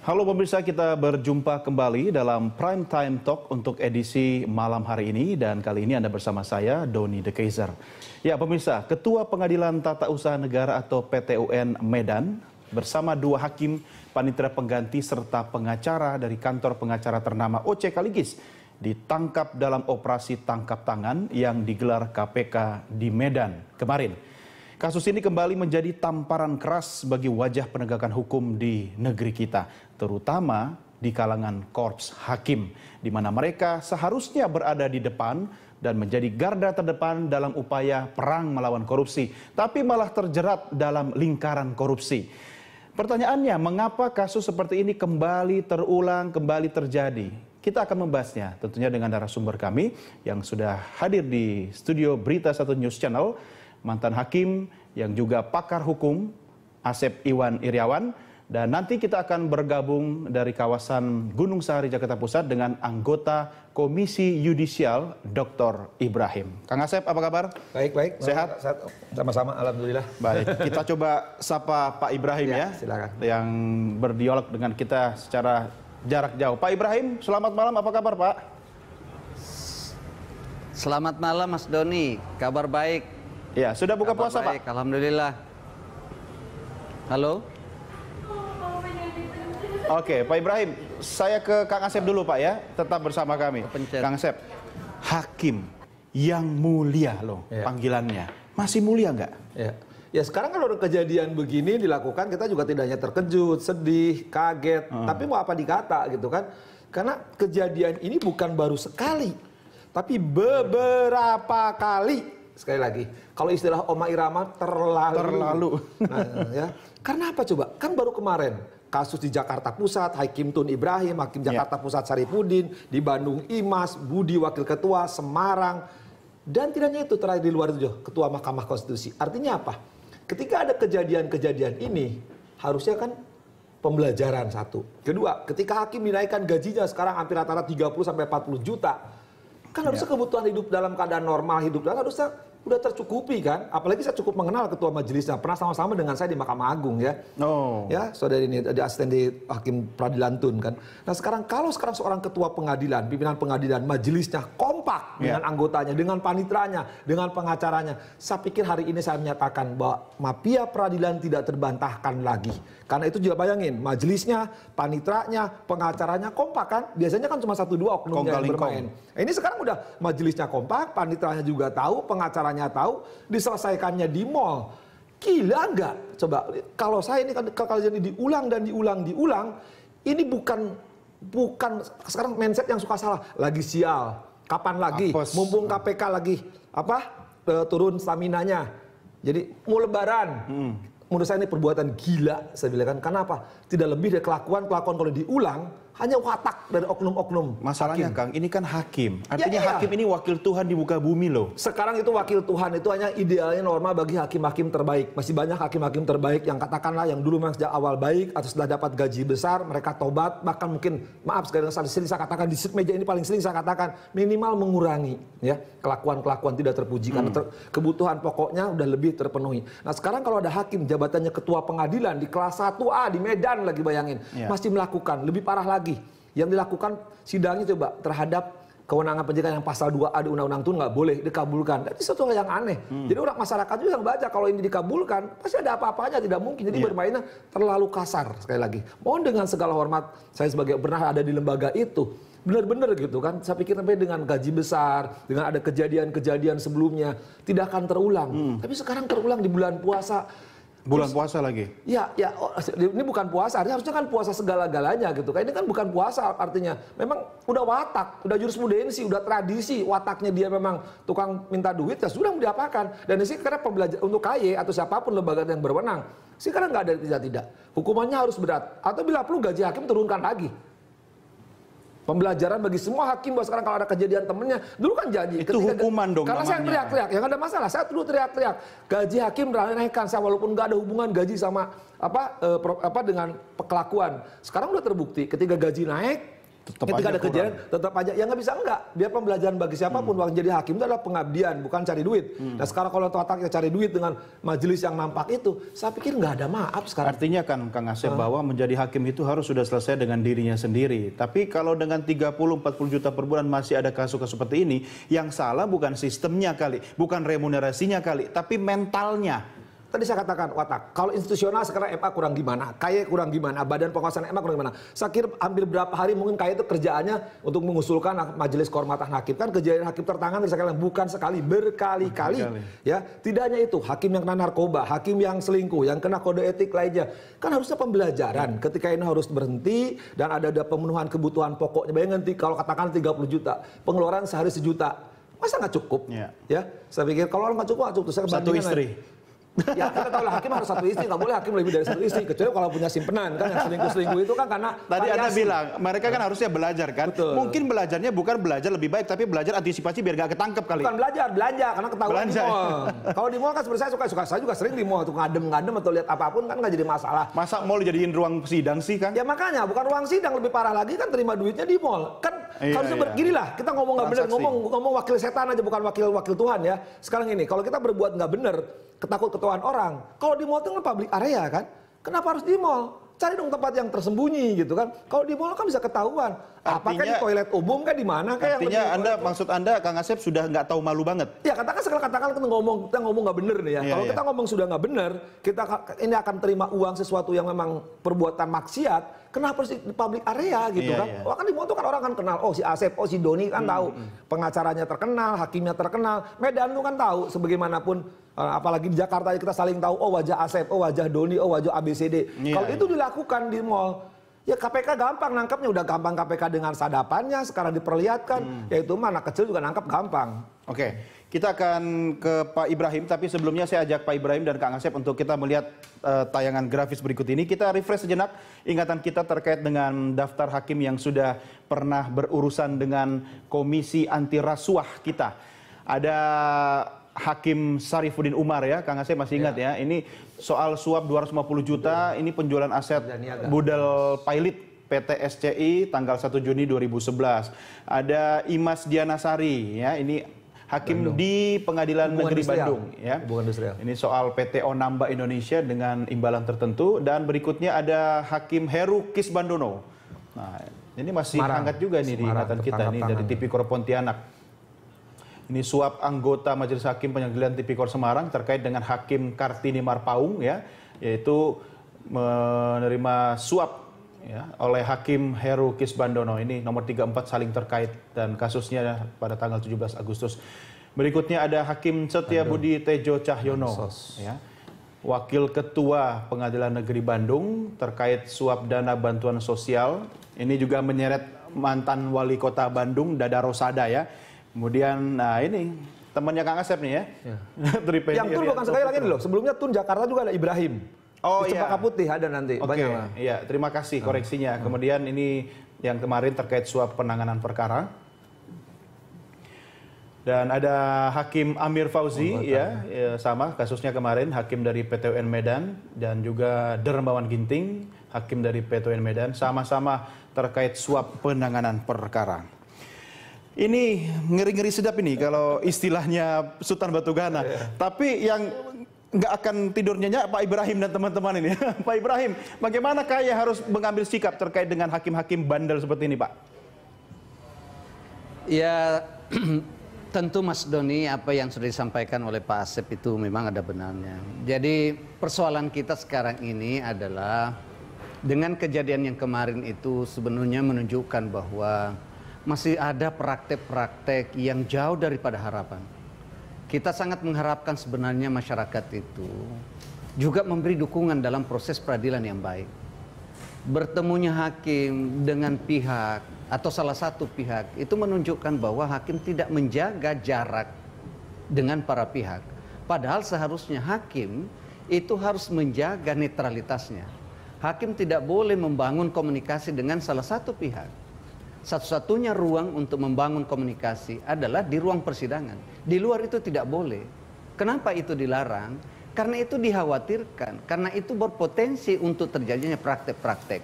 Halo pemirsa, kita berjumpa kembali dalam Prime Time Talk untuk edisi malam hari ini, dan kali ini Anda bersama saya, Doni De Keizer. Ya pemirsa, Ketua Pengadilan Tata Usaha Negara atau PTUN Medan bersama dua hakim, panitera pengganti serta pengacara dari kantor pengacara ternama OC Kaligis ditangkap dalam operasi tangkap tangan yang digelar KPK di Medan kemarin. Kasus ini kembali menjadi tamparan keras bagi wajah penegakan hukum di negeri kita, terutama di kalangan korps hakim, di mana mereka seharusnya berada di depan dan menjadi garda terdepan dalam upaya perang melawan korupsi, tapi malah terjerat dalam lingkaran korupsi. Pertanyaannya, mengapa kasus seperti ini kembali terulang, kembali terjadi? Kita akan membahasnya tentunya dengan narasumber kami yang sudah hadir di studio Berita Satu News Channel, mantan hakim yang juga pakar hukum Asep Iwan Iriawan, dan nanti kita akan bergabung dari kawasan Gunung Sahari Jakarta Pusat dengan anggota Komisi Yudisial Dr. Ibrahim. Kang Asep, apa kabar? Baik. Sehat? Sama-sama, alhamdulillah. Baik, kita coba sapa Pak Ibrahim ya, silakan. Yang berdialog dengan kita secara jarak jauh. Pak Ibrahim, selamat malam, apa kabar Pak? Selamat malam Mas Doni, kabar baik. Ya, sudah buka Kabar puasa baik, Pak? Alhamdulillah. Halo? Oke, Pak Ibrahim, saya ke Kang Asep dulu Pak ya, tetap bersama kami. Kepencet. Kang Asep, hakim yang mulia loh panggilannya, masih mulia nggak? Ya sekarang kalau kejadian begini dilakukan, kita juga tidak hanya terkejut, sedih, kaget, tapi mau apa dikata gitu kan? Karena kejadian ini bukan baru sekali, tapi beberapa kali. Sekali lagi, kalau istilah Oma Irama terlalu. Nah, ya. Karena apa coba? Kan baru kemarin kasus di Jakarta Pusat, Hakim Tun Ibrahim, Hakim Jakarta Pusat Saripudin, di Bandung Imas, Budi Wakil Ketua, Semarang, dan tidak hanya itu, terakhir di luar itu Ketua Mahkamah Konstitusi. Artinya apa? Ketika ada kejadian-kejadian ini, harusnya kan pembelajaran satu. Kedua, ketika hakim dinaikkan gajinya sekarang hampir rata-rata 30-40 juta, kan harusnya kebutuhan hidup dalam keadaan normal, hidup dalam harusnya udah tercukupi kan. Apalagi saya cukup mengenal ketua majelisnya, pernah sama-sama dengan saya di Mahkamah Agung ya. Ya, saudara ini di asisten di Hakim Peradilan Tun kan. Nah sekarang kalau seorang ketua pengadilan, pimpinan pengadilan, majelisnya kompak dengan anggotanya, dengan panitranya, dengan pengacaranya, saya pikir hari ini saya menyatakan bahwa mafia peradilan tidak terbantahkan lagi. Karena itu juga bayangin, majelisnya, panitranya, pengacaranya kompak kan. Biasanya kan cuma 1-2 oknumnya yang bermain. Ini sekarang udah majelisnya kompak, panitranya juga tahu, pengacaranya tahu, diselesaikannya di mall. Gila nggak? Coba, kalau saya ini kalau jadi diulang dan diulang, ini bukan sekarang mindset yang suka salah. Lagi sial, kapan lagi? Apes. Mumpung KPK lagi turun staminanya. Jadi mau lebaran. Menurut saya ini perbuatan gila, saya bilang kan. Karena apa? Tidak lebih dari kelakuan kalau diulang, hanya watak dari oknum-oknum. Masalahnya hakim. Kang, ini kan hakim. Artinya iya. hakim ini wakil Tuhan di muka bumi loh. Sekarang itu wakil Tuhan itu hanya idealnya norma bagi hakim-hakim terbaik. Masih banyak hakim-hakim terbaik yang katakanlah yang dulu memang sejak awal baik atau setelah dapat gaji besar, mereka tobat, bahkan mungkin maaf sekali sering saya katakan di meja ini paling sering saya katakan minimal mengurangi ya kelakuan-kelakuan tidak terpuji karena kebutuhan pokoknya udah lebih terpenuhi. Nah, sekarang kalau ada hakim jabatannya ketua pengadilan di kelas 1A di Medan lagi bayangin, masih melakukan lebih parah lagi. Yang dilakukan sidangnya coba terhadap kewenangan penyidikan yang pasal 2A di Undang-Undang itu nggak boleh dikabulkan. Itu sesuatu yang aneh. Jadi orang masyarakat juga yang baca kalau ini dikabulkan pasti ada apa-apanya, tidak mungkin. Jadi bermainnya terlalu kasar sekali lagi. Mohon dengan segala hormat, saya sebagai pernah ada di lembaga itu, benar-benar gitu kan. Saya pikir sampai dengan gaji besar, dengan ada kejadian-kejadian sebelumnya tidak akan terulang. Tapi sekarang terulang di bulan puasa. Bulan puasa lagi? Ya, ini bukan puasa, harusnya kan puasa segala-galanya gitu. Ini kan bukan puasa artinya. Memang udah watak, udah jurisprudensi, udah tradisi, wataknya dia memang tukang minta duit, ya sudah mau diapakan. Dan di sini karena pembelajar untuk KY atau siapapun lembaga yang berwenang, sekarang nggak ada tidak. Hukumannya harus berat. Atau bila perlu gaji hakim turunkan lagi. Pembelajaran bagi semua hakim bahwa sekarang kalau ada kejadian temennya, dulu kan janji. Itu hukuman dong karena namanya. saya teriak-teriak, yang ada masalah, saya dulu teriak-teriak. Gaji hakim naikkan, saya walaupun nggak ada hubungan gaji sama dengan kelakuan. Sekarang udah terbukti, ketika gaji naik, Ketika ada kejadian tetap aja ya nggak bisa enggak. Biar pembelajaran bagi siapapun waktu jadi hakim itu adalah pengabdian, bukan cari duit. Nah sekarang kalau wataknya cari duit dengan majelis yang nampak itu, saya pikir nggak ada maaf sekarang. Artinya kan Kang Asep bahwa menjadi hakim itu harus sudah selesai dengan dirinya sendiri. Tapi kalau dengan 30-40 juta per bulan masih ada kasus-kasus seperti ini, yang salah bukan sistemnya kali, bukan remunerasinya kali, tapi mentalnya. Tadi saya katakan, watak. Kalau institusional sekarang MA kurang gimana, KY kurang gimana, Badan Pengawasan MA kurang gimana. Saya kira hampir berapa hari mungkin KY itu kerjaannya untuk mengusulkan Majelis Kehormatan Hakim. Kan kejadian hakim tertangan sekali, bukan sekali, berkali-kali. Ya, tidak hanya itu, hakim yang kena narkoba, hakim yang selingkuh, yang kena kode etik lainnya. Kan harusnya pembelajaran. Ketika ini harus berhenti dan ada pemenuhan kebutuhan pokoknya. Bayangin kalau katakan 30 juta, pengeluaran sehari 1 juta. Masa nggak cukup? Ya, saya pikir kalau orang nggak cukup, Saya satu istri. Ya kita tahu lah hakim harus 1 istri, nggak boleh hakim lebih dari 1 istri. Kecuali kalau punya simpenan kan yang selingkuh-selingkuh itu kan karena tadi Anda bilang mereka kan harusnya belajar kan. Betul. Mungkin belajarnya bukan belajar lebih baik tapi belajar antisipasi biar nggak ketangkep kali. Bukan belajar, belanja karena ketahuan Belanja. di mall. Kalau di mall kan sebenarnya saya juga sering di mall tuh ngadem atau lihat apapun kan nggak jadi masalah. Masa mall dijadiin ruang sidang sih kan? Ya makanya bukan ruang sidang, lebih parah lagi kan terima duitnya di mall. Kan harusnya begini lah, kita ngomong nggak benar, ngomong wakil setan aja bukan wakil Tuhan ya. Sekarang ini kalau kita berbuat nggak benar, ketakut-ketahuan orang. Kalau di mall itu kan public area kan, kenapa harus di mall? Cari dong tempat yang tersembunyi gitu kan. Kalau di mall kan bisa ketahuan. Apakah di toilet umum kan di mana kayak artinya maksud Anda Kang Asep sudah nggak tahu malu banget. Ya katakan kita ngomong nggak benar nih ya. Kalau kita ngomong sudah nggak benar, kita ini akan terima uang sesuatu yang memang perbuatan maksiat. Kenapa harus di public area gitu kan? Wah kan di mall itu kan orang kan kenal. Oh si Asep, oh si Doni kan tahu. Pengacaranya terkenal, hakimnya terkenal. Medan itu kan tahu sebagaimanapun. Apalagi di Jakarta kita saling tahu. Oh wajah Asep, oh wajah Doni, oh wajah ABCD. Kalau itu dilakukan di mall, ya KPK gampang nangkapnya. Udah gampang KPK dengan sadapannya. Sekarang diperlihatkan. Yaitu anak kecil juga nangkap gampang. Oke, kita akan ke Pak Ibrahim. Tapi sebelumnya saya ajak Pak Ibrahim dan Kang Asep untuk kita melihat tayangan grafis berikut ini. Kita refresh sejenak ingatan kita terkait dengan daftar hakim yang sudah pernah berurusan dengan Komisi Anti Rasuah kita. Ada Hakim Sarifuddin Umar ya, Kang Asep masih ingat ya. Ini soal suap 250 juta, ini penjualan aset Budal Pilot PT SCI tanggal 1 Juni 2011. Ada Imas Dianasari ya, ini hakim di Pengadilan Negeri Bandung ya. Ini soal PT Onamba Indonesia dengan imbalan tertentu, dan berikutnya ada Hakim Heru Kisbandono. Nah, ini masih hangat juga nih di ingatan kita nih dari Tipikor Pontianak. Ini suap anggota Majelis Hakim Pengadilan Tipikor Semarang terkait dengan Hakim Kartini Marpaung ya, yaitu menerima suap ya oleh Hakim Heru Kisbandono. Ini nomor 34 saling terkait dan kasusnya pada tanggal 17 Agustus. Berikutnya ada Hakim Setiabudi Tejo Cahyono ya, Wakil Ketua Pengadilan Negeri Bandung terkait suap dana bantuan sosial. Ini juga menyeret mantan Wali Kota Bandung Dada Rosada ya. Kemudian, nah ini temannya Kang Asep nih ya. Yang Tun bukan sekali lagi loh. Sebelumnya Tun Jakarta juga ada Ibrahim. Oh di Cempaka Putih ada nanti. Oke, iya terima kasih koreksinya. Kemudian ini yang kemarin terkait suap penanganan perkara. Dan ada Hakim Amir Fauzi ya, sama kasusnya kemarin, hakim dari PT UN Medan, dan juga Dermawan Ginting, hakim dari PT UN Medan, sama-sama terkait suap penanganan perkara. Ini ngeri-ngeri sedap ini kalau istilahnya Sultan Batugana. Tapi yang nggak akan tidur nyenyak Pak Ibrahim dan teman-teman ini. Pak Ibrahim, bagaimana kayak harus mengambil sikap terkait dengan hakim-hakim bandel seperti ini, Pak? Ya, tentu Mas Doni, apa yang sudah disampaikan oleh Pak Asep itu memang ada benarnya. Jadi persoalan kita sekarang ini adalah dengan kejadian yang kemarin itu sebenarnya menunjukkan bahwa masih ada praktek-praktek yang jauh daripada harapan. Kita sangat mengharapkan sebenarnya masyarakat itu juga memberi dukungan dalam proses peradilan yang baik. Bertemunya hakim dengan pihak atau salah satu pihak itu menunjukkan bahwa hakim tidak menjaga jarak dengan para pihak. Padahal seharusnya hakim itu harus menjaga netralitasnya. Hakim tidak boleh membangun komunikasi dengan salah satu pihak. Satu-satunya ruang untuk membangun komunikasi adalah di ruang persidangan. Di luar itu tidak boleh. Kenapa itu dilarang? Karena itu dikhawatirkan. Karena itu berpotensi untuk terjadinya praktek-praktek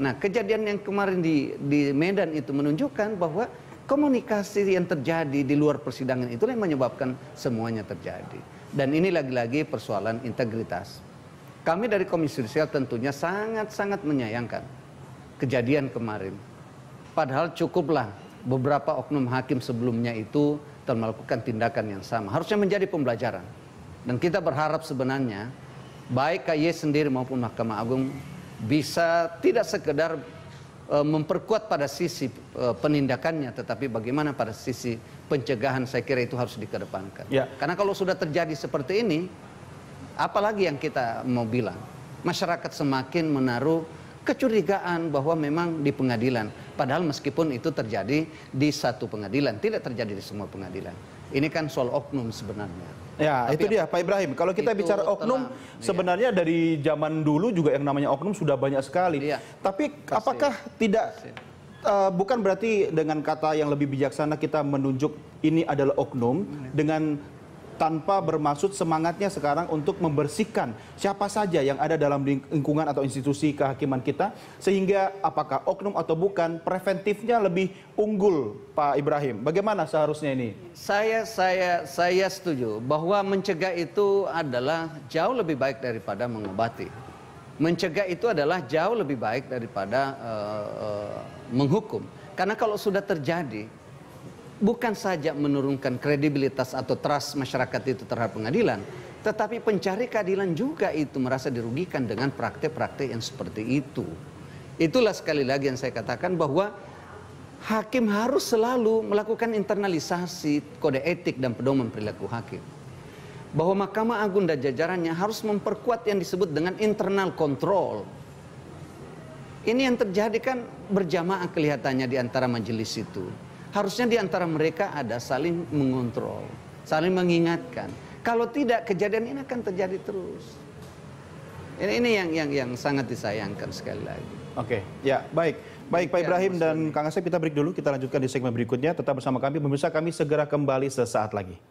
Nah, kejadian yang kemarin di Medan itu menunjukkan bahwa komunikasi yang terjadi di luar persidangan itulah yang menyebabkan semuanya terjadi. Dan ini lagi-lagi persoalan integritas. Kami dari Komisi Yudisial tentunya sangat-sangat menyayangkan kejadian kemarin. Padahal cukuplah beberapa oknum hakim sebelumnya itu telah melakukan tindakan yang sama. Harusnya menjadi pembelajaran. Dan kita berharap sebenarnya baik KY sendiri maupun Mahkamah Agung bisa tidak sekedar memperkuat pada sisi penindakannya, tetapi bagaimana pada sisi pencegahan, saya kira itu harus dikedepankan. Ya. Karena kalau sudah terjadi seperti ini, apalagi yang kita mau bilang, masyarakat semakin menaruh kecurigaan bahwa memang di pengadilan, padahal meskipun itu terjadi di satu pengadilan, tidak terjadi di semua pengadilan. Ini kan soal oknum sebenarnya. Ya, tapi itu dia Pak Ibrahim. Kalau kita bicara oknum, sebenarnya dari zaman dulu juga yang namanya oknum sudah banyak sekali. Tapi apakah tidak, bukan berarti dengan kata yang lebih bijaksana kita menunjuk ini adalah oknum, dengan tanpa bermaksud semangatnya sekarang untuk membersihkan siapa saja yang ada dalam lingkungan atau institusi kehakiman kita, sehingga apakah oknum atau bukan, preventifnya lebih unggul, Pak Ibrahim. Bagaimana seharusnya ini? Saya setuju bahwa mencegah itu adalah jauh lebih baik daripada mengobati. Mencegah itu adalah jauh lebih baik daripada menghukum. Karena kalau sudah terjadi, bukan saja menurunkan kredibilitas atau trust masyarakat itu terhadap pengadilan, tetapi pencari keadilan juga itu merasa dirugikan dengan praktek-praktek yang seperti itu. Itulah sekali lagi yang saya katakan bahwa hakim harus selalu melakukan internalisasi kode etik dan pedoman perilaku hakim. Bahwa Mahkamah Agung dan jajarannya harus memperkuat yang disebut dengan internal control. Ini yang terjadi kan berjamaah kelihatannya di antara majelis itu. Harusnya di antara mereka ada saling mengontrol, saling mengingatkan. Kalau tidak, kejadian ini akan terjadi terus. Ini yang sangat disayangkan sekali lagi. Oke, ya baik. Baik Pak Ibrahim dan Kang Asep, kita break dulu. Kita lanjutkan di segmen berikutnya. Tetap bersama kami, pemirsa, kami segera kembali sesaat lagi.